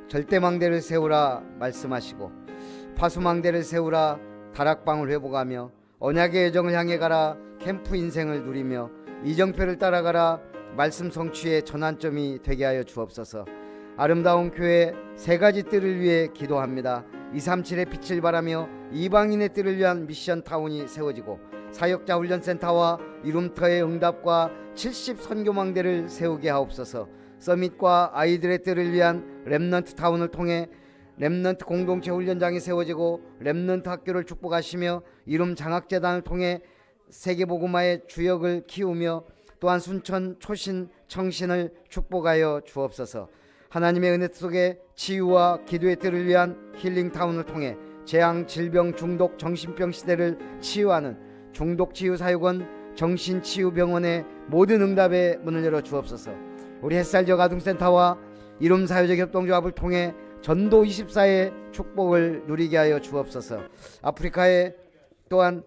절대망대를 세우라 말씀하시고 파수망대를 세우라 다락방을 회복하며 언약의 여정을 향해 가라 캠프 인생을 누리며 이정표를 따라가라 말씀 성취의 전환점이 되게 하여 주옵소서. 아름다운 교회 세 가지 뜰을 위해 기도합니다. 237의 빛을 바라며 이방인의 뜰을 위한 미션 타운이 세워지고 사역자 훈련센터와 이룸터의 응답과 70 선교망대를 세우게 하옵소서. 서밋과 아이들의 뜰을 위한 렘넌트 타운을 통해 렘넌트 공동체 훈련장이 세워지고 렘넌트 학교를 축복하시며 이룸 장학재단을 통해 세계복음화의 주역을 키우며 또한 순천 초신 청신을 축복하여 주옵소서. 하나님의 은혜 속에 치유와 기도의 뜰을 위한 힐링타운을 통해 재앙, 질병, 중독, 정신병 시대를 치유하는 중독치유사역원 정신치유병원의 모든 응답의 문을 열어 주옵소서. 우리 햇살지역 아동센터와 이룸사회적 협동조합을 통해 전도 24의 축복을 누리게 하여 주옵소서. 아프리카에 또한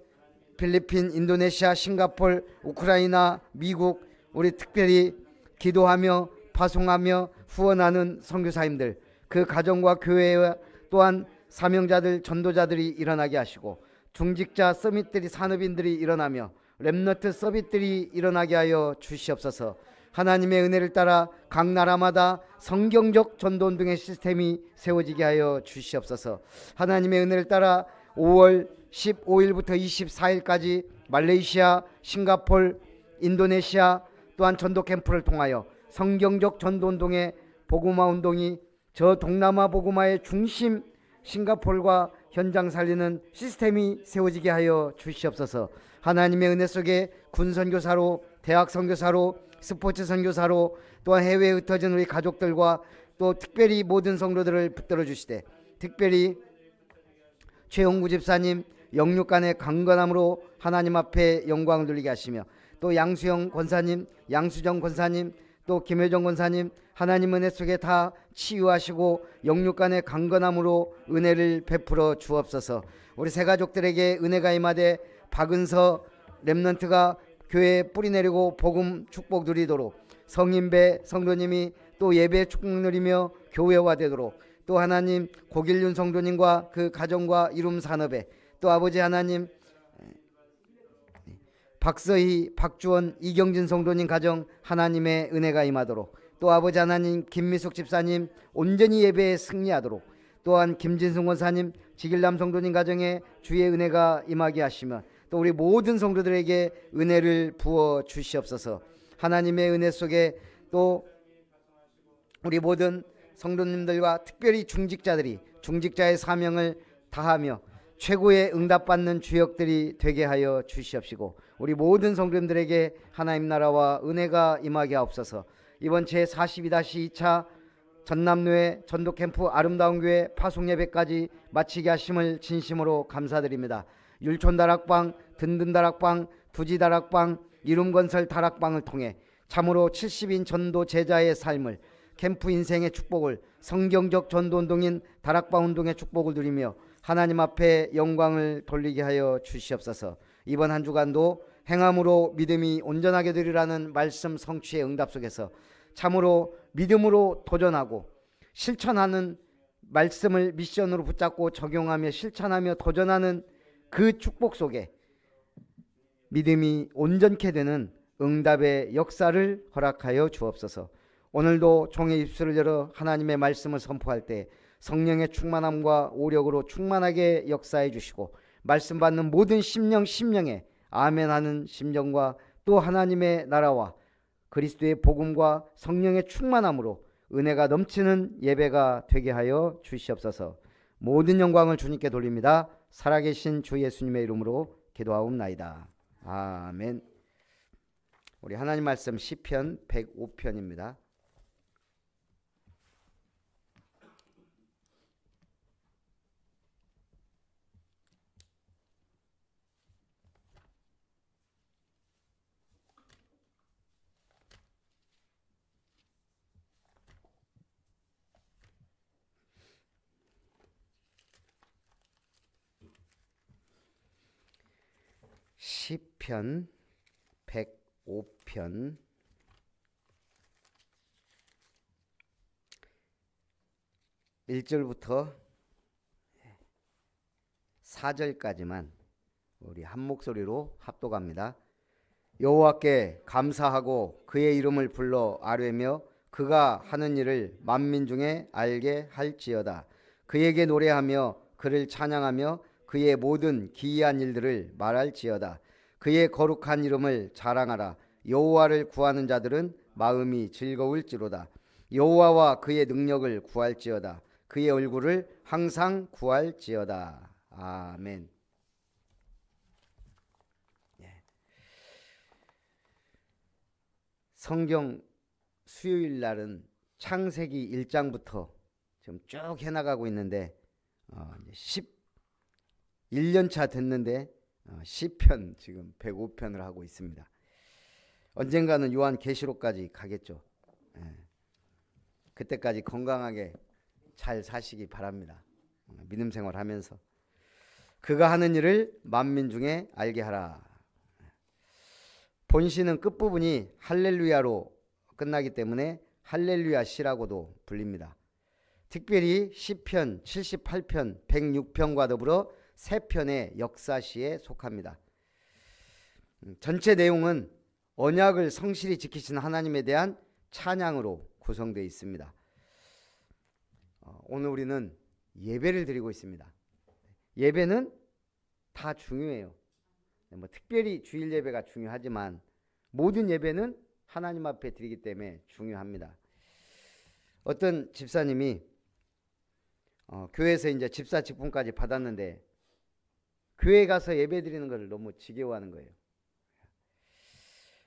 필리핀, 인도네시아, 싱가포르, 우크라이나, 미국 우리 특별히 기도하며 파송하며 후원하는 선교사님들 그 가정과 교회와 또한 사명자들 전도자들이 일어나게 하시고 중직자 서밋들이 산업인들이 일어나며 렘너트 서밋들이 일어나게 하여 주시옵소서. 하나님의 은혜를 따라 각 나라마다 성경적 전도운동의 시스템이 세워지게 하여 주시옵소서. 하나님의 은혜를 따라 5월 15일부터 24일까지 말레이시아, 싱가폴, 인도네시아 또한 전도 캠프를 통하여 성경적 전도운동의 복음화 운동이 저 동남아 복음화의 중심 싱가폴과 현장 살리는 시스템이 세워지게 하여 주시옵소서. 하나님의 은혜 속에 군 선교사로 대학 선교사로 스포츠 선교사로 또한 해외에 흩어진 우리 가족들과 또 특별히 모든 성도들을 붙들어 주시되 특별히 최홍구 집사님 영육간의 강건함으로 하나님 앞에 영광을 돌리게 하시며 또 양수영 권사님, 양수정 권사님, 또 김효정 권사님 하나님 은혜 속에 다 치유하시고 영육간의 강건함으로 은혜를 베풀어 주옵소서. 우리 새 가족들에게 은혜가 임하되 박은서 렘넌트가 교회에 뿌리 내리고 복음 축복 누리도록 성인배 성도님이 또 예배 축복 누리며 교회화되도록 또 하나님 고길륜 성도님과 그 가정과 이룸 산업에 또 아버지 하나님 박서희, 박주원, 이경진 성도님 가정 하나님의 은혜가 임하도록 또 아버지 하나님 김미숙 집사님 온전히 예배에 승리하도록 또한 김진승 원사님 지길남 성도님 가정에 주의 은혜가 임하게 하시며 또 우리 모든 성도들에게 은혜를 부어 주시옵소서. 하나님의 은혜 속에 또 우리 모든 성도님들과 특별히 중직자들이 중직자의 사명을 다하며 최고의 응답받는 주역들이 되게 하여 주시옵시고 우리 모든 성도님들에게 하나님 나라와 은혜가 임하게 하옵소서. 이번 제42-2차 전남로의 전도캠프 아름다운 교회 파송예배까지 마치게 하심을 진심으로 감사드립니다. 율촌다락방, 든든다락방, 부지다락방, 이룸건설 다락방을 통해 참으로 70인 전도 제자의 삶을 캠프 인생의 축복을 성경적 전도운동인 다락방 운동의 축복을 누리며 하나님 앞에 영광을 돌리게 하여 주시옵소서. 이번 한 주간도 행함으로 믿음이 온전하게 되리라는 말씀 성취의 응답 속에서 참으로 믿음으로 도전하고 실천하는 말씀을 미션으로 붙잡고 적용하며 실천하며 도전하는 그 축복 속에 믿음이 온전케 되는 응답의 역사를 허락하여 주옵소서. 오늘도 종의 입술을 열어 하나님의 말씀을 선포할 때 성령의 충만함과 오력으로 충만하게 역사해 주시고 말씀 받는 모든 심령에 아멘하는 심정과 또 하나님의 나라와 그리스도의 복음과 성령의 충만함으로 은혜가 넘치는 예배가 되게 하여 주시옵소서. 모든 영광을 주님께 돌립니다. 살아계신 주 예수님의 이름으로 기도하옵나이다. 아멘. 우리 하나님 말씀 시편 105편입니다. 시편 105편 1절부터 4절까지만 우리 한 목소리로 합독합니다. 여호와께 감사하고 그의 이름을 불러 아뢰며 그가 하는 일을 만민 중에 알게 할지어다. 그에게 노래하며 그를 찬양하며 그의 모든 기이한 일들을 말할지어다. 그의 거룩한 이름을 자랑하라. 여호와를 구하는 자들은 마음이 즐거울지로다. 여호와와 그의 능력을 구할지어다. 그의 얼굴을 항상 구할지어다. 아멘. 성경 수요일 날은 창세기 1장부터 지금 쭉 해나가고 있는데 11년차 됐는데 시편 지금 105편을 하고 있습니다. 언젠가는 요한계시록까지 가겠죠. 그때까지 건강하게 잘 사시기 바랍니다. 믿음 생활하면서 그가 하는 일을 만민 중에 알게 하라. 본시는 끝부분이 할렐루야로 끝나기 때문에 할렐루야 시라고도 불립니다. 특별히 시편 78편 106편과 더불어 3편의 역사시에 속합니다. 전체 내용은 언약을 성실히 지키신 하나님에 대한 찬양으로 구성되어 있습니다. 오늘 우리는 예배를 드리고 있습니다. 예배는 다 중요해요. 특별히 주일 예배가 중요하지만 모든 예배는 하나님 앞에 드리기 때문에 중요합니다. 어떤 집사님이 교회에서 이제 집사 직분까지 받았는데 교회 가서 예배 드리는 걸 너무 지겨워하는 거예요.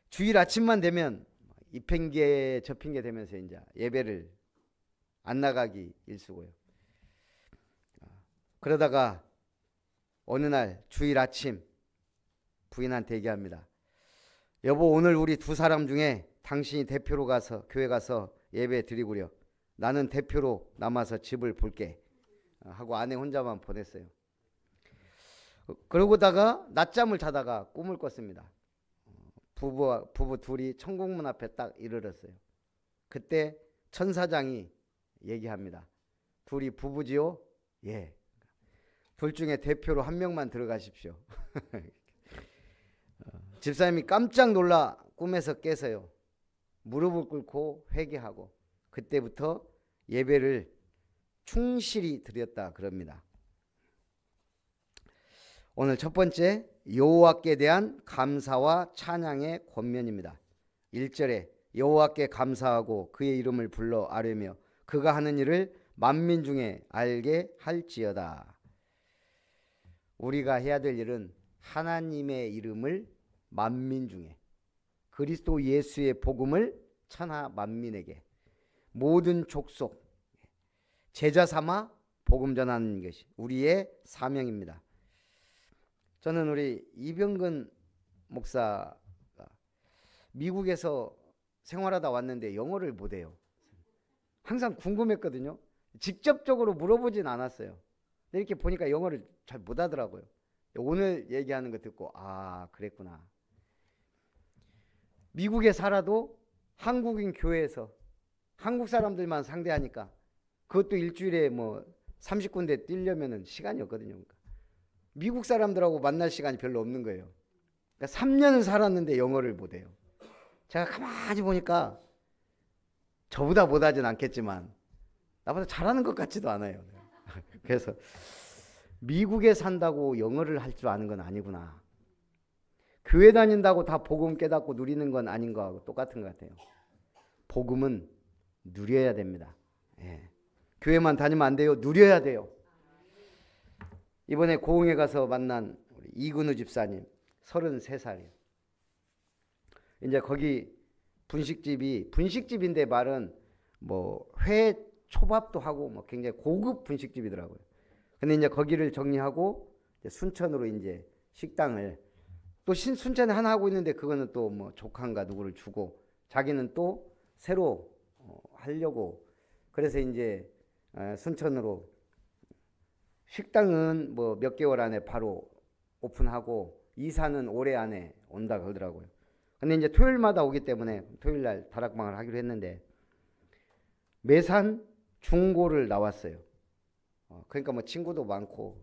주일 아침만 되면 이 핑계 저 핑계 되면서 이제 예배를 안 나가기 일쑤고요. 그러다가 어느 날 주일 아침 부인한테 얘기합니다. 여보, 오늘 우리 2사람 중에 당신이 대표로 가서 교회 가서 예배 드리구려. 나는 대표로 남아서 집을 볼게 하고 아내 혼자만 보냈어요. 그러고다가 낮잠을 자다가 꿈을 꿨습니다. 부부 둘이 천국문 앞에 딱 이르렀어요. 그때 천사장이 얘기합니다. 둘이 부부지요? 예. 둘 중에 대표로 한 명만 들어가십시오. 집사님이 깜짝 놀라 꿈에서 깨서요. 무릎을 꿇고 회개하고 그때부터 예배를 충실히 드렸다 그럽니다. 오늘 첫 번째 여호와께 대한 감사와 찬양의 권면입니다. 1절에 여호와께 감사하고 그의 이름을 불러 아뢰며 그가 하는 일을 만민 중에 알게 할지어다. 우리가 해야 될 일은 하나님의 이름을 만민 중에 그리스도 예수의 복음을 천하 만민에게 모든 족속 제자 삼아 복음 전하는 것이 우리의 사명입니다. 저는 우리 이병근 목사가 미국에서 생활하다 왔는데 영어를 못해요. 항상 궁금했거든요. 직접적으로 물어보진 않았어요. 근데 이렇게 보니까 영어를 잘 못하더라고요. 오늘 얘기하는 거 듣고 그랬구나. 미국에 살아도 한국인 교회에서 한국 사람들만 상대하니까 그것도 일주일에 30군데 뛰려면 시간이 없거든요. 그러니까 미국 사람들하고 만날 시간이 별로 없는 거예요. 그러니까 3년을 살았는데 영어를 못해요. 제가 가만히 보니까 저보다 못하진 않겠지만 나보다 잘하는 것 같지도 않아요. 그래서 미국에 산다고 영어를 할 줄 아는 건 아니구나. 교회 다닌다고 다 복음 깨닫고 누리는 건 아닌 거하고 똑같은 것 같아요. 복음은 누려야 됩니다. 교회만 다니면 안 돼요. 누려야 돼요. 이번에 고흥에 가서 만난 우리 이근우 집사님 33살이에요. 이제 거기 분식집인데 말은 회 초밥도 하고 굉장히 고급 분식집이더라고요. 근데 이제 거기를 정리하고 이제 순천으로 이제 식당을 또 순천에 하나 하고 있는데 그거는 또 조카인가 누구를 주고 자기는 또 새로 하려고 그래서 이제 순천으로 식당은 몇 개월 안에 바로 오픈하고 이사는 올해 안에 온다 그러더라고요. 근데 이제 토요일마다 오기 때문에 토요일 날 다락방을 하기로 했는데 매산 중고를 나왔어요. 그러니까 뭐 친구도 많고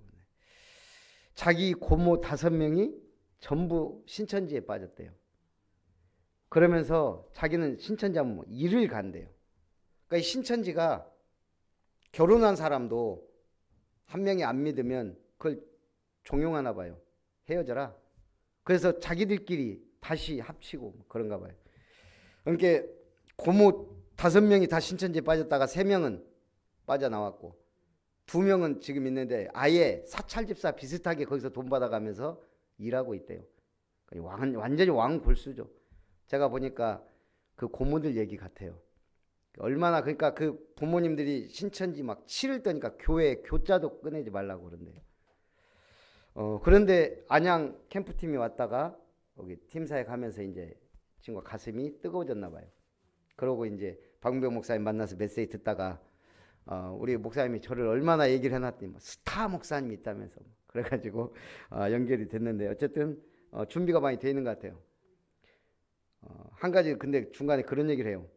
자기 고모 5명이 전부 신천지에 빠졌대요. 그러면서 자기는 신천지 하면 일을 간대요. 그러니까 이 신천지가 결혼한 사람도 한 명이 안 믿으면 그걸 종용하나 봐요. 헤어져라. 그래서 자기들끼리 다시 합치고 그런가 봐요. 그러니까 고모 5명이 다 신천지에 빠졌다가 3명은 빠져나왔고 2명은 지금 있는데 아예 사찰집사 비슷하게 거기서 돈 받아가면서 일하고 있대요. 완전히 왕골수죠. 제가 보니까 그 고모들 얘기 같아요. 얼마나 그러니까 그 부모님들이 신천지 막 치를 떠니까 교회 교자도 꺼내지 말라고 그런대요. 그런데 안양 캠프팀이 왔다가 여기 팀사에 가면서 이제 친구가 가슴이 뜨거워졌나 봐요. 그러고 이제 박문병 목사님 만나서 메시지 듣다가 우리 목사님이 저를 얼마나 얘기를 해놨더니 스타 목사님이 있다면서 그래가지고 연결이 됐는데 어쨌든 준비가 많이 돼 있는 것 같아요. 한 가지 근데 중간에 그런 얘기를 해요.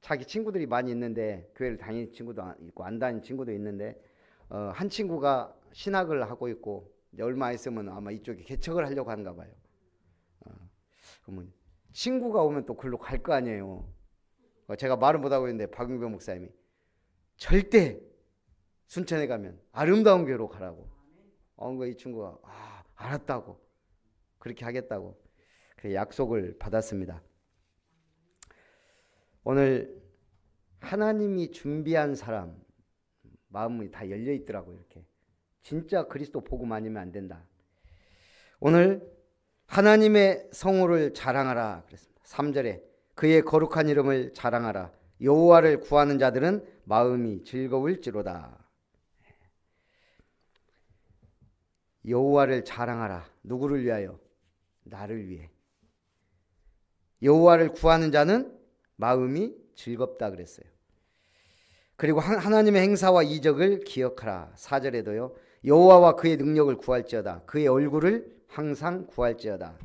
자기 친구들이 많이 있는데 교회를 다니는 친구도 있고 안 다니는 친구도 있는데 한 친구가 신학을 하고 있고 얼마 있으면 아마 이쪽에 개척을 하려고 하는가 봐요. 그러면 친구가 오면 또 글로 갈 거 아니에요. 제가 말은 못하고 있는데 박용병 목사님이 절대 순천에 가면 아름다운 교회로 가라고. 이 친구가 알았다고 그렇게 하겠다고 그렇게 약속을 받았습니다. 오늘 하나님이 준비한 사람 마음이 다 열려 있더라고요. 이렇게 진짜 그리스도 복음 아니면 안 된다. 오늘 하나님의 성호를 자랑하라 그랬습니다. 3절에 그의 거룩한 이름을 자랑하라. 여호와를 구하는 자들은 마음이 즐거울지로다. 여호와를 자랑하라. 누구를 위하여? 나를 위해. 여호와를 구하는 자는 마음이 즐겁다 그랬어요. 그리고 하나님의 행사와 이적을 기억하라. 4절에도요. 여호와와 그의 능력을 구할지어다. 그의 얼굴을 항상 구할지어다.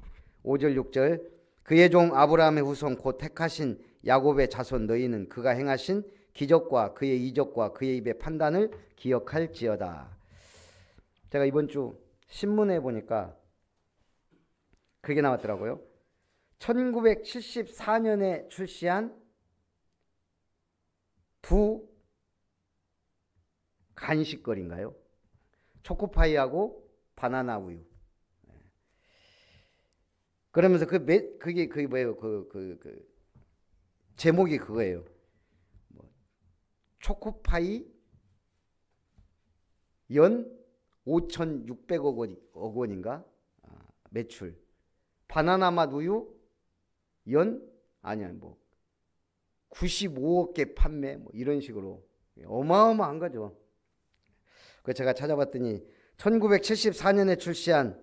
5절 6절 그의 종 아브라함의 후손 곧 택하신 야곱의 자손 너희는 그가 행하신 기적과 그의 이적과 그의 입의 판단을 기억할지어다. 제가 이번 주 신문에 보니까 그게 나왔더라고요. 1974년에 출시한 두 간식거리인가요? 초코파이하고 바나나 우유. 그러면서 그게 뭐예요? 제목이 그거예요. 초코파이 연 5,600억 원인가 매출. 바나나 맛 우유 연 95억 개 판매 이런 식으로 어마어마한 거죠. 그래서 제가 찾아봤더니 1974년에 출시한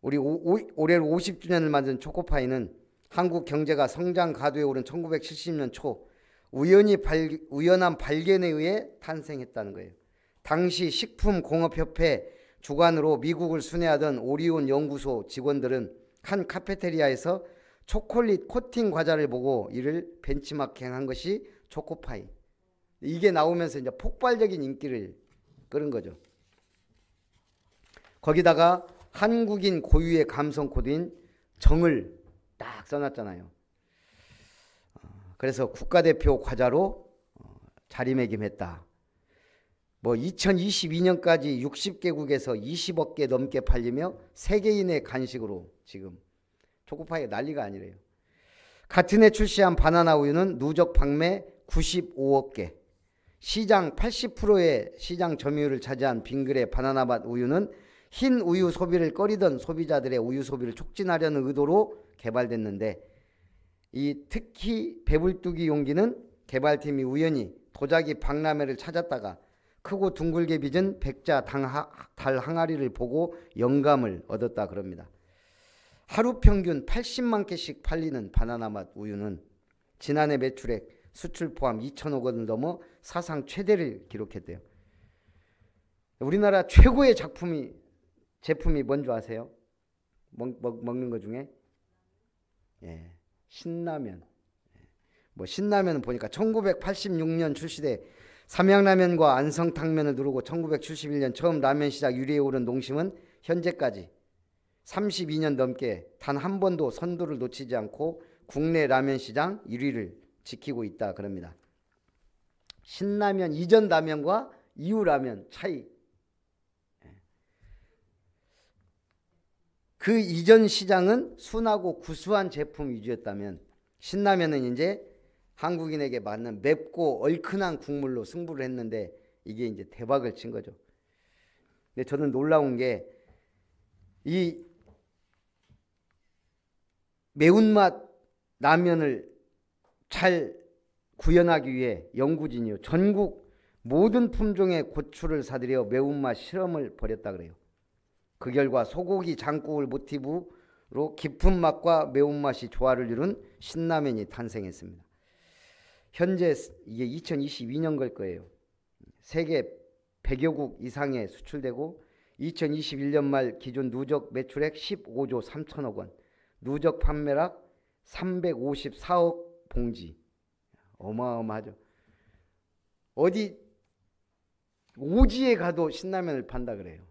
우리 올해로 50주년을 만든 초코파이는 한국 경제가 성장 가도에 오른 1970년 초 우연한 발견에 의해 탄생했다는 거예요. 당시 식품공업협회 주관으로 미국을 순회하던 오리온 연구소 직원들은 한 카페테리아에서 초콜릿 코팅 과자를 보고 이를 벤치마킹한 것이 초코파이. 이게 나오면서 이제 폭발적인 인기를 끌은 거죠. 거기다가 한국인 고유의 감성 코드인 정을 딱 써놨잖아요. 그래서 국가대표 과자로 자리매김했다. 2022년까지 60개국에서 20억 개 넘게 팔리며 세계인의 간식으로 지금 초코파이가 난리가 아니래요. 같은 해 출시한 바나나 우유는 누적 판매 95억 개. 시장 80%의 시장 점유율을 차지한 빙그레 바나나 맛 우유는 흰 우유 소비를 꺼리던 소비자들의 우유 소비를 촉진하려는 의도로 개발됐는데 이 특히 배불뚝이 용기는 개발팀이 우연히 도자기 박람회를 찾았다가 크고 둥글게 빚은 백자 달 항아리를 보고 영감을 얻었다 그럽니다. 하루 평균 80만 개씩 팔리는 바나나 맛 우유는 지난해 매출액 수출 포함 2천억 원을 넘어 사상 최대를 기록했대요. 우리나라 최고의 제품이 뭔지 아세요? 먹는 것 중에? 신라면. 뭐 신라면 보니까 1986년 출시돼 삼양라면과 안성탕면을 누르고 1971년 처음 라면 시작 1위에 오른 농심은 현재까지 32년 넘게 단 한 번도 선두를 놓치지 않고 국내 라면 시장 1위를 지키고 있다 그럽니다. 신라면 이전 라면과 이후 라면 차이. 그 이전 시장은 순하고 구수한 제품 위주였다면 신라면은 이제 한국인에게 맞는 맵고 얼큰한 국물로 승부를 했는데 이게 이제 대박을 친 거죠. 근데 저는 놀라운 게 이 매운맛 라면을 잘 구현하기 위해 연구진이요 전국 모든 품종의 고추를 사들여 매운맛 실험을 벌였다 그래요. 그 결과 소고기 장국을 모티브로 깊은 맛과 매운맛이 조화를 이룬 신라면이 탄생했습니다. 현재 이게 2022년 걸 거예요. 세계 100여국 이상에 수출되고 2021년 말 기준 누적 매출액 15조 3천억 원, 누적 판매락 354억 봉지. 어마어마하죠. 어디 오지에 가도 신라면을 판다 그래요.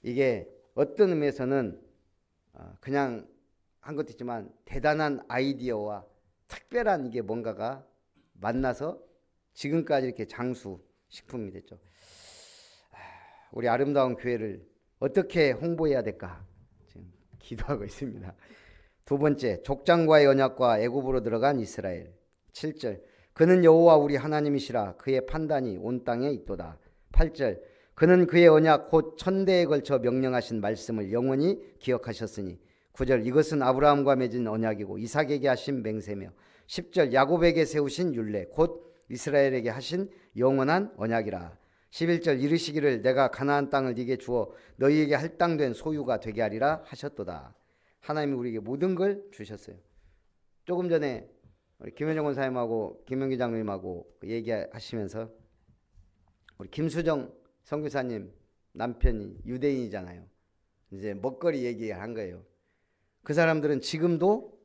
이게 어떤 의미에서는 그냥 한 것도 있지만 대단한 아이디어와 특별한 이게 뭔가가 만나서 지금까지 이렇게 장수 식품이 됐죠. 우리 아름다운 교회를 어떻게 홍보해야 될까 지금 기도하고 있습니다. 두 번째, 족장과의 언약과 애굽으로 들어간 이스라엘. 7절, 그는 여호와 우리 하나님이시라 그의 판단이 온 땅에 있도다. 8절, 그는 그의 언약 곧 천대에 걸쳐 명령하신 말씀을 영원히 기억하셨으니. 9절, 이것은 아브라함과 맺은 언약이고 이삭에게 하신 맹세며. 10절, 야곱에게 세우신 율례 곧 이스라엘에게 하신 영원한 언약이라. 11절, 이르시기를 내가 가나안 땅을 네게 주어 너희에게 할당된 소유가 되게 하리라 하셨도다. 하나님이 우리에게 모든 걸 주셨어요. 조금 전에 김현정 원사님하고 김영기 장로님하고 얘기하시면서 우리 김수정 선교사님 남편이 유대인이잖아요. 이제 먹거리 얘기한 거예요. 그 사람들은 지금도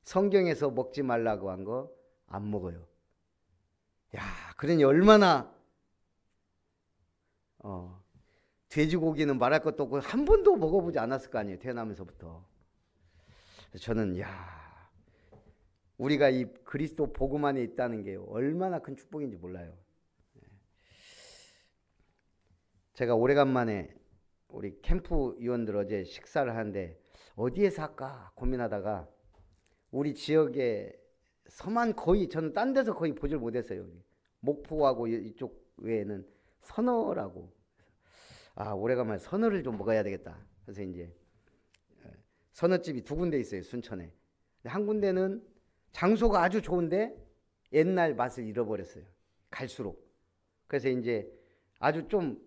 성경에서 먹지 말라고 한 거 안 먹어요. 야, 그러니 얼마나 돼지고기는 말할 것도 없고 한 번도 먹어보지 않았을 거 아니에요. 태어나면서부터. 저는 우리가 이 그리스도 복음 안에 있다는 게 얼마나 큰 축복인지 몰라요. 제가 오래간만에 우리 캠프 위원들 어제 식사를 하는데 어디에서 할까 고민하다가 우리 지역에 서만 거의 저는 딴 데서 거의 보질 못했어요. 목포하고 이쪽 외에는 선어라고. 오래간만에 선어를 좀 먹어야 되겠다. 그래서 이제 선어집이 두 군데 있어요. 순천에. 한 군데는 장소가 아주 좋은데 옛날 맛을 잃어버렸어요. 갈수록. 그래서 이제 아주 좀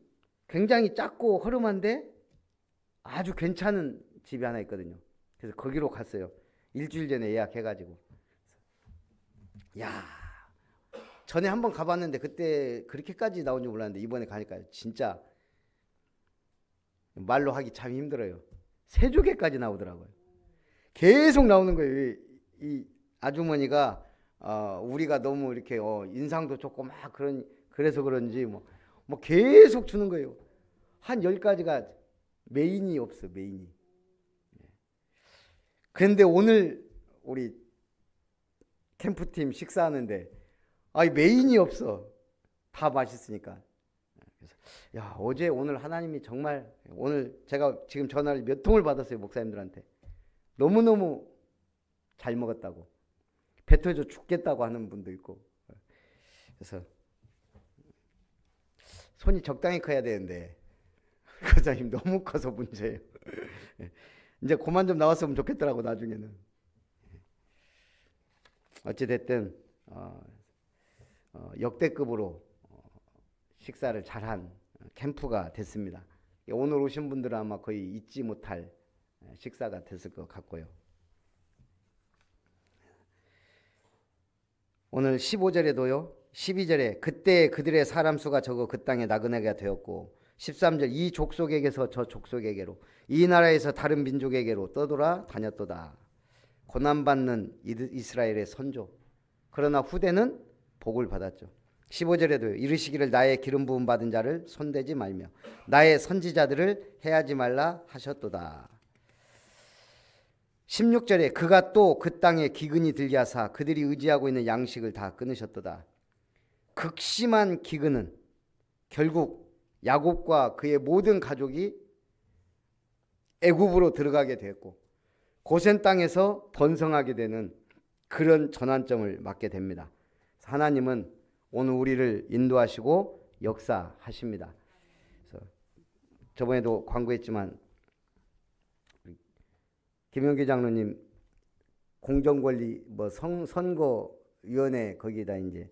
굉장히 작고 허름한데 아주 괜찮은 집이 하나 있거든요. 그래서 거기로 갔어요. 일주일 전에 예약해가지고. 야, 전에 한번 가봤는데 그때 그렇게까지 나온 줄 몰랐는데 이번에 가니까 진짜 말로 하기 참 힘들어요. 새조개까지 나오더라고요. 계속 나오는 거예요. 이 아주머니가 우리가 너무 이렇게 인상도 좋고 막 그래서 그런지 뭐 계속 주는 거예요. 한 10가지가 메인이 없어, 메인이. 그런데 오늘 우리 캠프팀 식사하는데 메인이 없어. 다 맛있으니까. 그래서 어제 오늘 하나님이 정말 오늘 제가 지금 전화를 몇 통을 받았어요. 목사님들한테. 너무너무 잘 먹었다고. 배 터져 죽겠다고 하는 분도 있고. 그래서 손이 적당히 커야 되는데 과장님 너무 커서 문제예요. 이제 그만 좀 나왔으면 좋겠더라고 나중에는. 어찌됐든 역대급으로 식사를 잘한 캠프가 됐습니다. 오늘 오신 분들은 아마 거의 잊지 못할 식사가 됐을 것 같고요. 오늘 15절에도요. 12절에 그때 그들의 사람 수가 적어 그 땅에 나그네가 되었고 13절 이 족속에게서 저 족속에게로 이 나라에서 다른 민족에게로 떠돌아 다녔도다. 고난받는 이스라엘의 선조. 그러나 후대는 복을 받았죠. 15절에도 이르시기를 나의 기름 부음 받은 자를 손대지 말며 나의 선지자들을 해하지 말라 하셨도다. 16절에 그가 또 그 땅에 기근이 들게 하사 그들이 의지하고 있는 양식을 다 끊으셨도다. 극심한 기근은 결국 야곱과 그의 모든 가족이 애굽으로 들어가게 되었고 고센 땅에서 번성하게 되는 그런 전환점을 맞게 됩니다. 하나님은 오늘 우리를 인도하시고 역사하십니다. 그래서 저번에도 광고했지만 김영기 장로님 공정권리 선거위원회 거기다 이제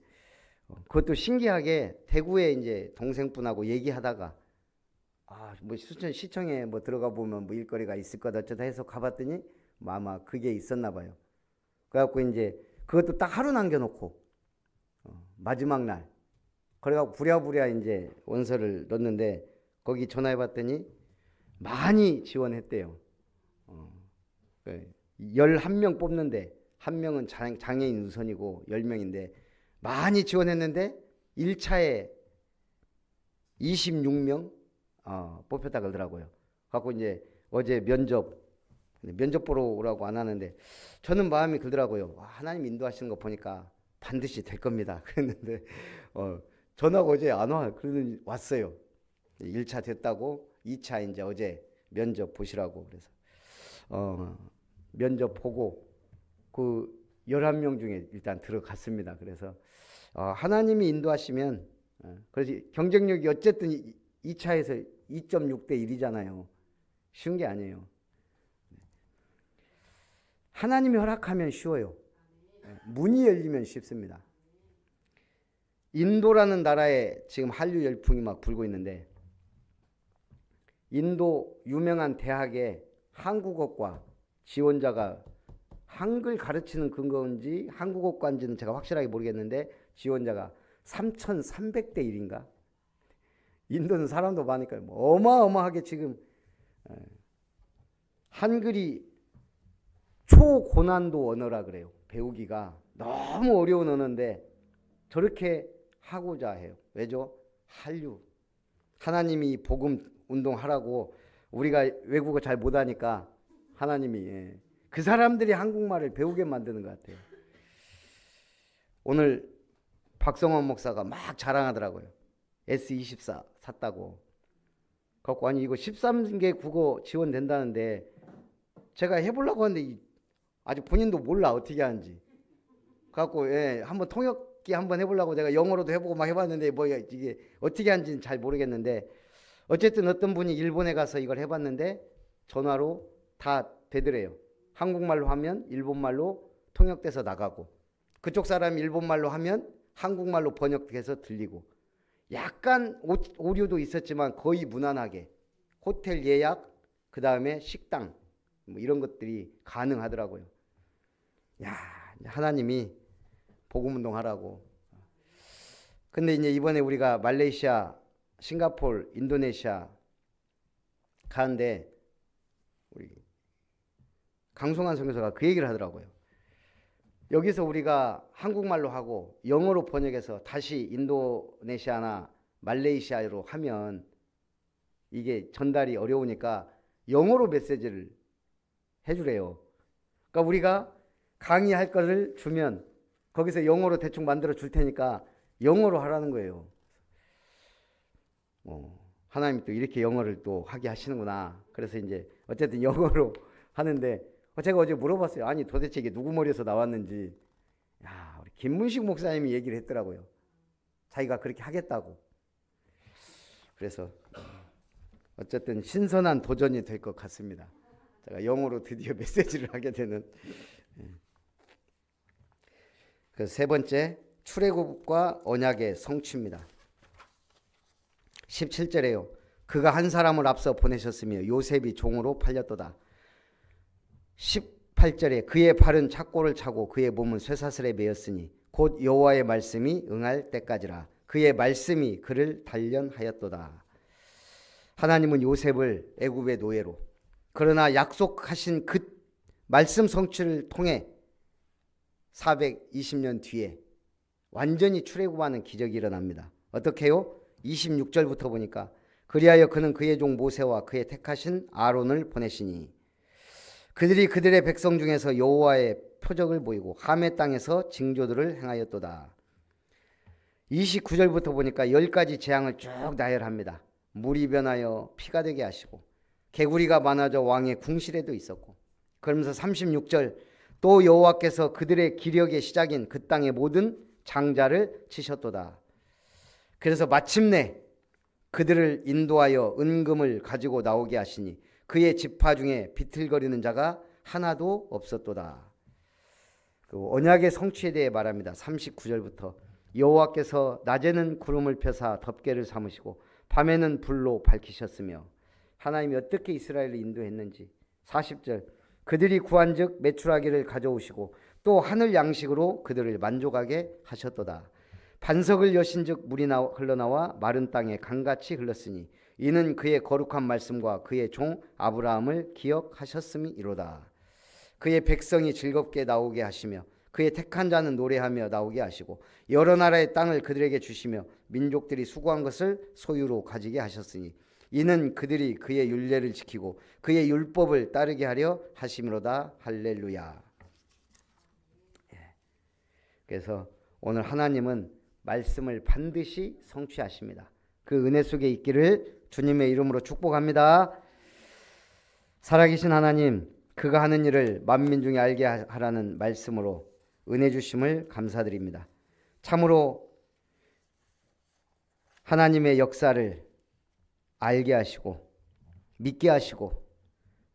그것도 신기하게 대구에 이제 동생분하고 얘기하다가 뭐 시청에 뭐 들어가 보면 뭐 일거리가 있을 거다 어쩌다 해서 가봤더니 뭐 아마 그게 있었나 봐요. 그래갖고 이제 그것도 딱 하루 남겨놓고 마지막 날 그래갖고 부랴부랴 이제 원서를 넣었는데 거기 전화해봤더니 많이 지원했대요. 11명 뽑는데 한 명은 장애인 우선이고 10명인데 많이 지원했는데 1차에 26명 뽑혔다 그러더라고요. 갖고 이제 어제 면접 보러 오라고 안 하는데 저는 마음이 그러더라고요. 하나님 인도하시는 거 보니까 반드시 될 겁니다. 그랬는데 전화가 어제 안 와. 그러더니 왔어요. 1차 됐다고 2차 이제 어제 면접 보시라고 그래서 면접 보고 그 11명 중에 일단 들어갔습니다. 그래서 하나님이 인도하시면 그래서 경쟁력이 어쨌든 2차에서 2.6대 1이잖아요. 쉬운 게 아니에요. 하나님이 허락하면 쉬워요. 문이 열리면 쉽습니다. 인도라는 나라에 지금 한류 열풍이 막 불고 있는데 인도 유명한 대학에 한국어과 지원자가 한글 가르치는 근거인지 한국어과인지는 제가 확실하게 모르겠는데 지원자가 3,300대 1인가? 인도는 사람도 많으니까 어마어마하게 지금 한글이 초고난도 언어라 그래요. 배우기가 너무 어려운 언어인데 저렇게 하고자 해요. 왜죠? 한류. 하나님이 복음 운동하라고 우리가 외국어 잘 못하니까 하나님이 그 사람들이 한국말을 배우게 만드는 것 같아요. 오늘 박성원 목사가 막 자랑하더라고요. S24 샀다고. 그래서 아니 이거 13개 국어 지원된다는데 제가 해보려고 하는데 아직 본인도 몰라 어떻게 하는지. 그래갖고 한번 통역기 한번 해보려고 내가 영어로도 해보고 막 해봤는데 뭐 이게 어떻게 하는지는 잘 모르겠는데 어쨌든 어떤 분이 일본에 가서 이걸 해봤는데 전화로 다 되더래요. 한국말로 하면 일본말로 통역돼서 나가고 그쪽 사람이 일본말로 하면 한국말로 번역돼서 들리고 약간 오류도 있었지만 거의 무난하게 호텔 예약 그 다음에 식당 뭐 이런 것들이 가능하더라고요. 야, 하나님이 복음운동 하라고. 근데 이제 이번에 우리가 말레이시아, 싱가포르, 인도네시아 가는데 우리 강송환 선교사가 그 얘기를 하더라고요. 여기서 우리가 한국말로 하고 영어로 번역해서 다시 인도네시아나 말레이시아로 하면 이게 전달이 어려우니까 영어로 메시지를 해주래요. 그러니까 우리가 강의할 거를 주면 거기서 영어로 대충 만들어 줄 테니까 영어로 하라는 거예요. 하나님이 또 이렇게 영어를 또 하게 하시는구나. 그래서 이제 어쨌든 영어로 하는데 제가 어제 물어봤어요. 아니 도대체 이게 누구 머리에서 나왔는지. 야, 우리 김문식 목사님이 얘기를 했더라고요. 자기가 그렇게 하겠다고. 그래서 어쨌든 신선한 도전이 될 것 같습니다. 제가 영어로 드디어 메시지를 하게 되는. 그 세 번째 출애굽과 언약의 성취입니다. 17절에요. 그가 한 사람을 앞서 보내셨으며 요셉이 종으로 팔렸도다. 18절에 그의 발은 착고를 차고 그의 몸은 쇠사슬에 매였으니 곧 여호와의 말씀이 응할 때까지라. 그의 말씀이 그를 단련하였도다. 하나님은 요셉을 애굽의 노예로 그러나 약속하신 그 말씀 성취를 통해 420년 뒤에 완전히 출애굽하는 기적이 일어납니다. 어떻게 해요? 26절부터 보니까 그리하여 그는 그의 종 모세와 그의 택하신 아론을 보내시니 그들이 그들의 백성 중에서 여호와의 표적을 보이고 함의 땅에서 징조들을 행하였도다. 29절부터 보니까 10가지 재앙을 쭉 나열합니다. 물이 변하여 피가 되게 하시고 개구리가 많아져 왕의 궁실에도 있었고, 그러면서 36절 또 여호와께서 그들의 기력의 시작인 그 땅의 모든 장자를 치셨도다. 그래서 마침내 그들을 인도하여 은금을 가지고 나오게 하시니 그의 지파 중에 비틀거리는 자가 하나도 없었도다. 그 언약의 성취에 대해 말합니다. 39절부터 여호와께서 낮에는 구름을 펴사 덮개를 삼으시고 밤에는 불로 밝히셨으며, 하나님이 어떻게 이스라엘을 인도했는지. 40절 그들이 구한즉 메추라기를 가져오시고 또 하늘 양식으로 그들을 만족하게 하셨도다. 반석을 여신즉 물이 흘러나와 마른 땅에 강같이 흘렀으니 이는 그의 거룩한 말씀과 그의 종 아브라함을 기억하셨음이로다. 그의 백성이 즐겁게 나오게 하시며 그의 택한 자는 노래하며 나오게 하시고 여러 나라의 땅을 그들에게 주시며 민족들이 수고한 것을 소유로 가지게 하셨으니 이는 그들이 그의 율례를 지키고 그의 율법을 따르게 하려 하심이로다. 할렐루야. 그래서 오늘 하나님은 말씀을 반드시 성취하십니다. 그 은혜 속에 있기를 주님의 이름으로 축복합니다. 살아계신 하나님, 그가 하는 일을 만민 중에 알게 하라는 말씀으로 은혜 주심을 감사드립니다. 참으로 하나님의 역사를 알게 하시고 믿게 하시고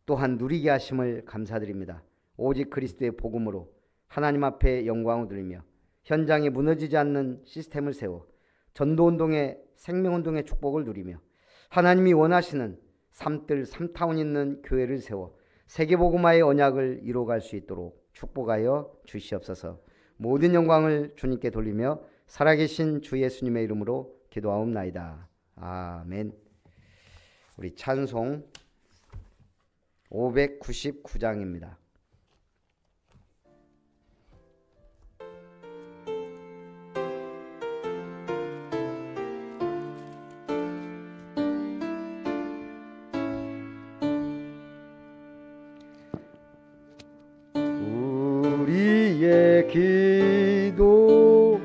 또한 누리게 하심을 감사드립니다. 오직 그리스도의 복음으로 하나님 앞에 영광을 드리며 현장에 무너지지 않는 시스템을 세워 전도운동의 생명운동의 축복을 누리며 하나님이 원하시는 삼뜰 삼타운 있는 교회를 세워 세계복음화의 언약을 이루어갈 수 있도록 축복하여 주시옵소서. 모든 영광을 주님께 돌리며 살아계신 주 예수님의 이름으로 기도하옵나이다. 아멘. 우리 찬송 599장입니다. 우리의 기도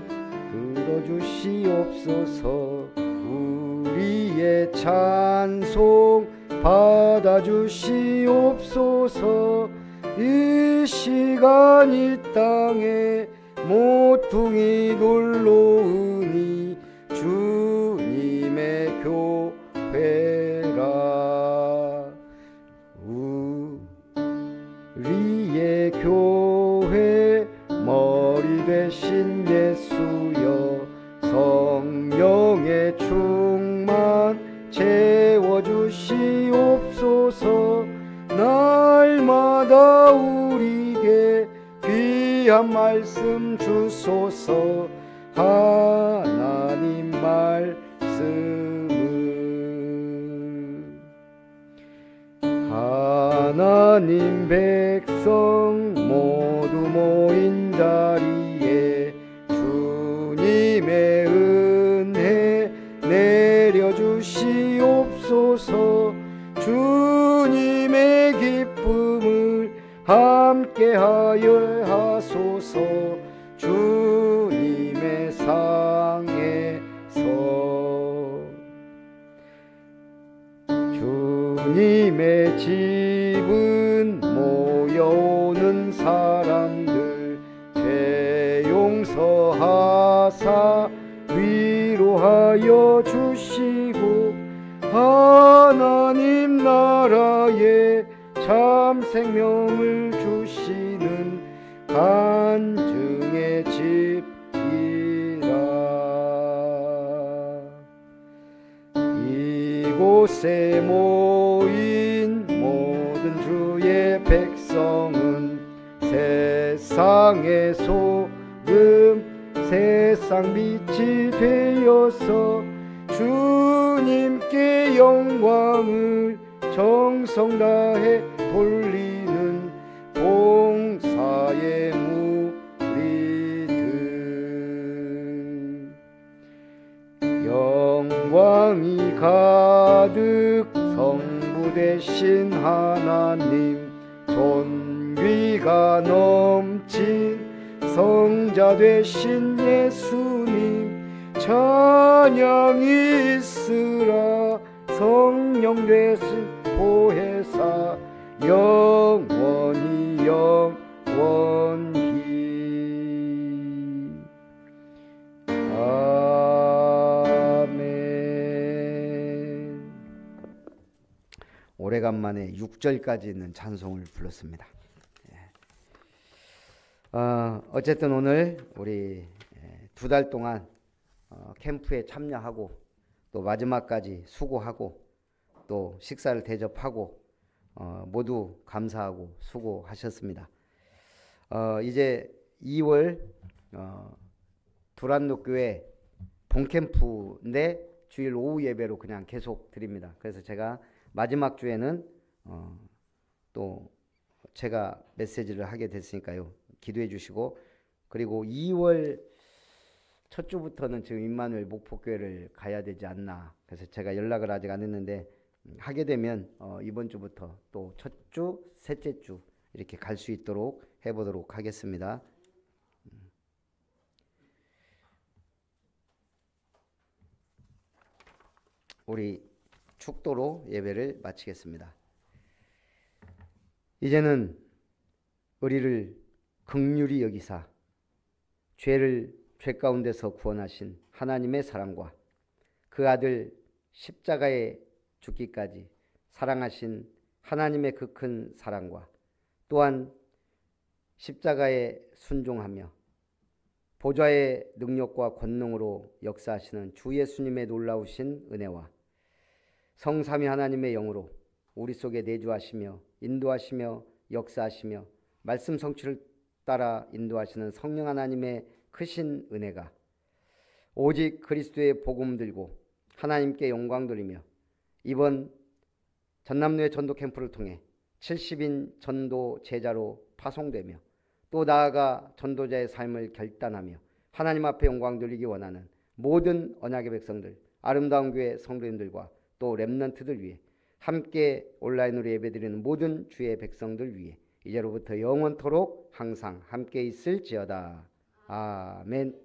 들어주시옵소서. 우리의 찬송 받아주시옵소서. 이 시간 이 땅에 모퉁이 놀러오니 주님의 교회라. 우리의 교회 머리 되신 예수여, 성령의 충만 채워주시옵소서. 날마다 우리에게 귀한 말씀 주소서. 하나님 말씀을 하나님 백성 모두 모인 자리에 주님의 은혜 내려주시옵소서. 주님의 기쁨을 함께하여 하소서. 주님의 상에서 주님의 집은 모여오는 사람들 죄 용서하사 위로하여 주시고 하나님 나라에 참 생명을 주시는 간증의 집이라. 이곳에 모인 모든 주의 백성은 세상의 소금 세상 빛이 되어서 주님께 영광을 정성 다해 돌리는 사랑이 가득 성부 되신 하나님, 존귀가 넘친 성자 되신 예수님, 찬양이 있으라. 성령 되신 보혜사, 영원히 영원히. 아멘. 오래간만에 6절까지 있는 찬송을 불렀습니다. 어쨌든 오늘 우리 2달 동안 캠프에 참여하고 또 마지막까지 수고하고 또 식사를 대접하고 모두 감사하고 수고하셨습니다. 이제 2월 두란노교회 본캠프인데 주일 오후 예배로 그냥 계속 드립니다. 그래서 제가 마지막 주에는 또 제가 메시지를 하게 됐으니까요. 기도해 주시고, 그리고 2월 첫 주부터는 지금 임마누엘 목포교회를 가야 되지 않나. 그래서 제가 연락을 아직 안 했는데 하게 되면 이번 주부터 또 첫 주, 셋째 주 이렇게 갈 수 있도록 해보도록 하겠습니다. 우리 축도로 예배를 마치겠습니다. 이제는 우리를 긍휼히 여기사 죄 가운데서 구원하신 하나님의 사랑과 그 아들 십자가에 죽기까지 사랑하신 하나님의 그 큰 사랑과 또한 십자가에 순종하며 보좌의 능력과 권능으로 역사하시는 주 예수님의 놀라우신 은혜와 성삼위 하나님의 영으로 우리 속에 내주하시며 인도하시며 역사하시며 말씀 성취를 따라 인도하시는 성령 하나님의 크신 은혜가 오직 그리스도의 복음 들고 하나님께 영광 돌리며 이번 전남로의 전도 캠프를 통해 70인 전도 제자로 파송되며 또 나아가 전도자의 삶을 결단하며 하나님 앞에 영광 돌리기 원하는 모든 언약의 백성들, 아름다운 교회 성도님들과 또 렘넌트들 위해 함께 온라인으로 예배드리는 모든 주의 백성들 위해 이제로부터 영원토록 항상 함께 있을지어다. 아멘.